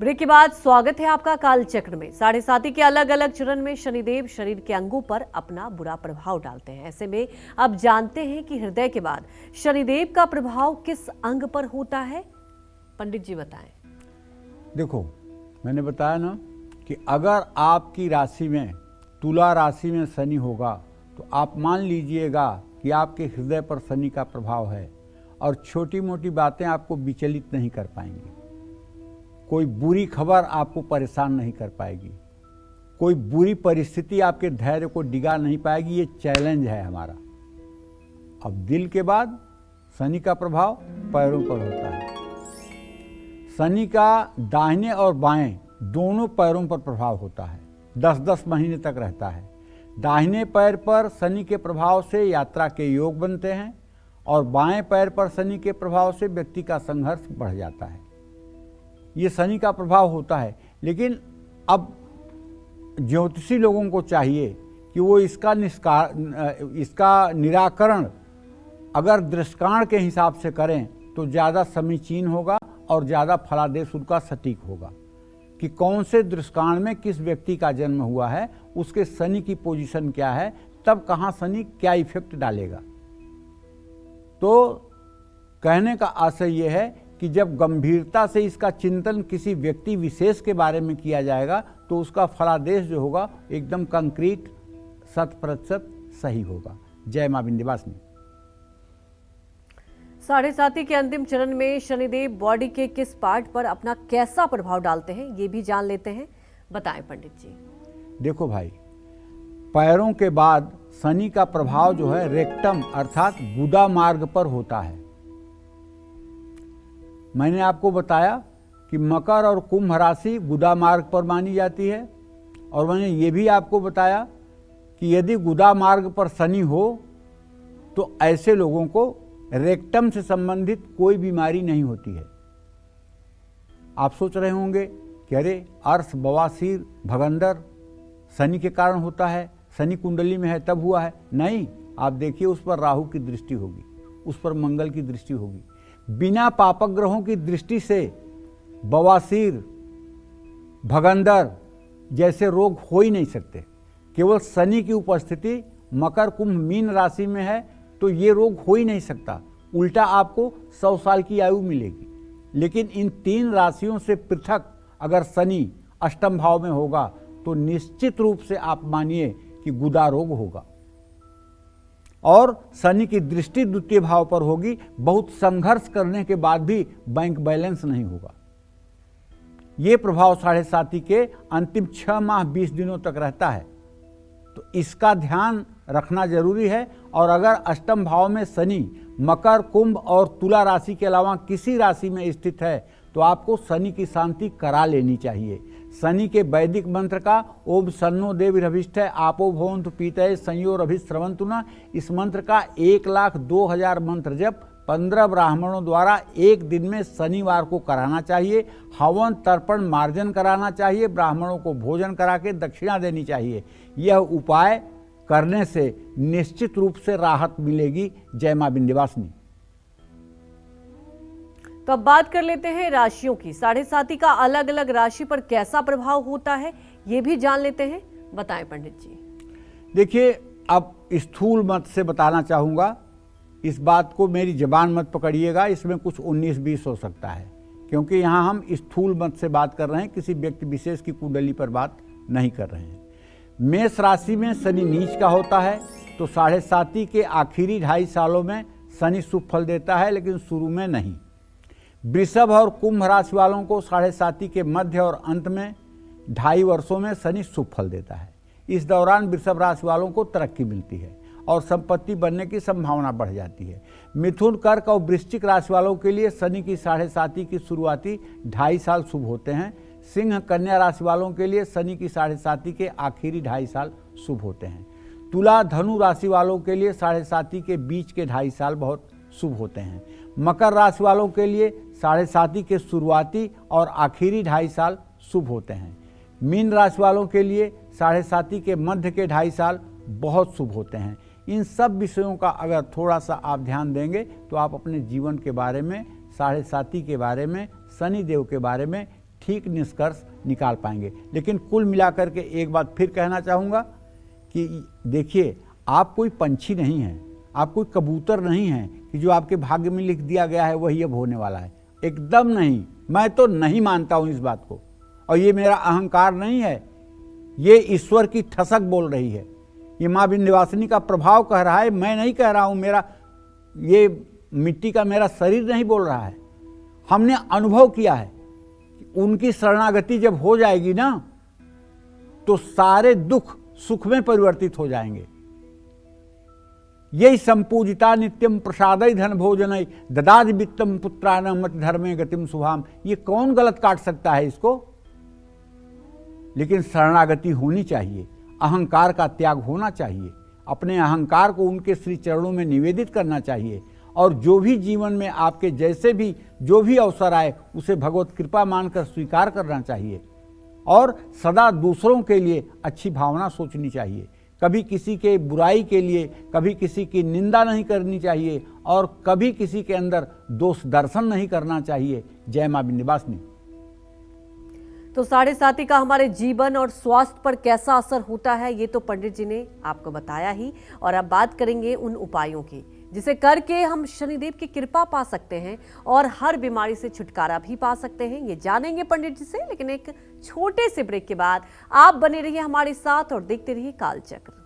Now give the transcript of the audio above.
Break के बाद स्वागत है आपका काल चक्र में। 7.5 के अलग अलग चरण में शनिदेव शरीर के अंगों पर अपना बुरा प्रभाव डालते हैं। ऐसे में अब जानते हैं कि हृदय के बाद शनिदेव का प्रभाव किस अंग पर होता है। पंडित जी बताएं। देखो, मैंने बताया ना कि अगर आपकी राशि में तुला राशि में शनि होगा तो आप मान लीजिएगा कि आपके हृदय पर शनि का प्रभाव है और छोटी मोटी बातें आपको विचलित नहीं कर पाएंगी। कोई बुरी खबर आपको परेशान नहीं कर पाएगी, कोई बुरी परिस्थिति आपके धैर्य को डिगा नहीं पाएगी। ये चैलेंज है हमारा। अब दिल के बाद शनि का प्रभाव पैरों पर होता है। शनि का दाहिने और बाएं दोनों पैरों पर प्रभाव होता है। 10-10 महीने तक रहता है। दाहिने पैर पर शनि के प्रभाव से यात्रा के योग बनते हैं और बाएं पैर पर शनि के प्रभाव से व्यक्ति का संघर्ष बढ़ जाता है। ये शनि का प्रभाव होता है। लेकिन अब ज्योतिषी लोगों को चाहिए कि वो इसका निराकरण अगर दृष्टांत के हिसाब से करें तो ज़्यादा समीचीन होगा और ज़्यादा फलादेश उनका सटीक होगा कि कौन से दृष्टांत में किस व्यक्ति का जन्म हुआ है, उसके शनि की पोजीशन क्या है, तब कहाँ शनि क्या इफेक्ट डालेगा। तो कहने का आशय यह है कि जब गंभीरता से इसका चिंतन किसी व्यक्ति विशेष के बारे में किया जाएगा तो उसका फलादेश जो होगा एकदम कंक्रीट 100% सही होगा। जय मां विंध्यवासिनी। 7.5 के अंतिम चरण में शनिदेव बॉडी के किस पार्ट पर अपना कैसा प्रभाव डालते हैं, ये भी जान लेते हैं। बताएं पंडित जी। देखो भाई, पैरों के बाद शनि का प्रभाव जो है रेक्टम अर्थात गुदा मार्ग पर होता है। मैंने आपको बताया कि मकर और कुंभ राशि गुदा मार्ग पर मानी जाती है और मैंने ये भी आपको बताया कि यदि गुदा मार्ग पर शनि हो तो ऐसे लोगों को रेक्टम से संबंधित कोई बीमारी नहीं होती है। आप सोच रहे होंगे कि अरे अर्श, बवासीर, भगंदर शनि के कारण होता है, शनि कुंडली में है तब हुआ है। नहीं, आप देखिए उस पर राहु की दृष्टि होगी, उस पर मंगल की दृष्टि होगी। बिना पापक ग्रहों की दृष्टि से बवासीर, भगंदर जैसे रोग हो ही नहीं सकते। केवल शनि की उपस्थिति मकर, कुंभ, मीन राशि में है तो ये रोग हो ही नहीं सकता। उल्टा आपको 100 साल की आयु मिलेगी। लेकिन इन 3 राशियों से पृथक अगर शनि अष्टम भाव में होगा तो निश्चित रूप से आप मानिए कि गुदा रोग होगा और शनि की दृष्टि द्वितीय भाव पर होगी। बहुत संघर्ष करने के बाद भी बैंक बैलेंस नहीं होगा। ये प्रभाव 7.5 के अंतिम 6 माह 20 दिनों तक रहता है, तो इसका ध्यान रखना जरूरी है। और अगर अष्टम भाव में शनि मकर, कुंभ और तुला राशि के अलावा किसी राशि में स्थित है तो आपको शनि की शांति करा लेनी चाहिए। शनि के वैदिक मंत्र का ओम सन्नो देवीरभिष्टय आपो भवन्तु पीतये संयोरभिस्रवन्तु न, इस मंत्र का 1,02,000 मंत्र जप 15 ब्राह्मणों द्वारा एक दिन में शनिवार को कराना चाहिए। हवन, तर्पण, मार्जन कराना चाहिए। ब्राह्मणों को भोजन करा के दक्षिणा देनी चाहिए। यह उपाय करने से निश्चित रूप से राहत मिलेगी। जय मां विंध्यवासिनी। तो अब बात कर लेते हैं राशियों की। 7.5 का अलग अलग राशि पर कैसा प्रभाव होता है ये भी जान लेते हैं। बताएं पंडित जी। देखिए, अब स्थूल मत से बताना चाहूँगा। इस बात को मेरी जबान मत पकड़िएगा, इसमें कुछ 19-20 हो सकता है क्योंकि यहाँ हम स्थूल मत से बात कर रहे हैं, किसी व्यक्ति विशेष की कुंडली पर बात नहीं कर रहे हैं। मेष राशि में शनि नीच का होता है तो 7.5 के आखिरी 2.5 सालों में शनि शुभ फल देता है, लेकिन शुरू में नहीं। वृषभ और कुंभ राशि वालों को 7.5 के मध्य और अंत में 2.5 वर्षों में शनि शुभ फल देता है। इस दौरान वृषभ राशि वालों को तरक्की मिलती है और संपत्ति बनने की संभावना बढ़ जाती है। मिथुन, कर्क और वृश्चिक राशि वालों के लिए शनि की 7.5 की शुरुआती 2.5 साल शुभ होते हैं। सिंह, कन्या राशि वालों के लिए शनि की 7.5 के आखिरी 2.5 साल शुभ होते हैं। तुला, धनु राशि वालों के लिए 7.5 के बीच के 2.5 साल बहुत शुभ होते हैं। मकर राशि वालों के लिए 7.5 के शुरुआती और आखिरी 2.5 साल शुभ होते हैं। मीन राशि वालों के लिए 7.5 के मध्य के 2.5 साल बहुत शुभ होते हैं। इन सब विषयों का अगर थोड़ा सा आप ध्यान देंगे तो आप अपने जीवन के बारे में, 7.5 के बारे में, शनिदेव के बारे में ठीक निष्कर्ष निकाल पाएंगे। लेकिन कुल मिलाकर के एक बात फिर कहना चाहूँगा कि देखिए, आप कोई पंछी नहीं हैं, आप कोई कबूतर नहीं हैं कि जो आपके भाग्य में लिख दिया गया है वही अब होने वाला है। एकदम नहीं, मैं तो नहीं मानता हूँ इस बात को। और ये मेरा अहंकार नहीं है, ये ईश्वर की ठसक बोल रही है, ये माँ विंध्यवासिनी का प्रभाव कह रहा है, मैं नहीं कह रहा हूँ। मेरा ये मिट्टी का मेरा शरीर नहीं बोल रहा है। हमने अनुभव किया है कि उनकी शरणागति जब हो जाएगी ना, तो सारे दुख सुख में परिवर्तित हो जाएंगे। यही संपूजिता नित्यम प्रसादय धन भोजनय ददाज वित्तम पुत्रान मत धर्मे गतिम शुभाम। ये कौन गलत काट सकता है इसको? लेकिन शरणागति होनी चाहिए, अहंकार का त्याग होना चाहिए, अपने अहंकार को उनके श्री चरणों में निवेदित करना चाहिए। और जो भी जीवन में आपके जैसे भी जो भी अवसर आए उसे भगवत कृपा मानकर स्वीकार करना चाहिए। और सदा दूसरों के लिए अच्छी भावना सोचनी चाहिए, कभी किसी के बुराई के लिए, कभी किसी की निंदा नहीं करनी चाहिए, और कभी किसी के अंदर दोष दर्शन नहीं करना चाहिए। जय मां विंध्यवासिनी। तो 7.5 का हमारे जीवन और स्वास्थ्य पर कैसा असर होता है, ये तो पंडित जी ने आपको बताया ही। और अब बात करेंगे उन उपायों की जिसे करके हम शनिदेव की कृपा पा सकते हैं और हर बीमारी से छुटकारा भी पा सकते हैं। ये जानेंगे पंडित जी से, लेकिन एक छोटे से ब्रेक के बाद। आप बने रहिए हमारे साथ और देखते रहिए कालचक्र।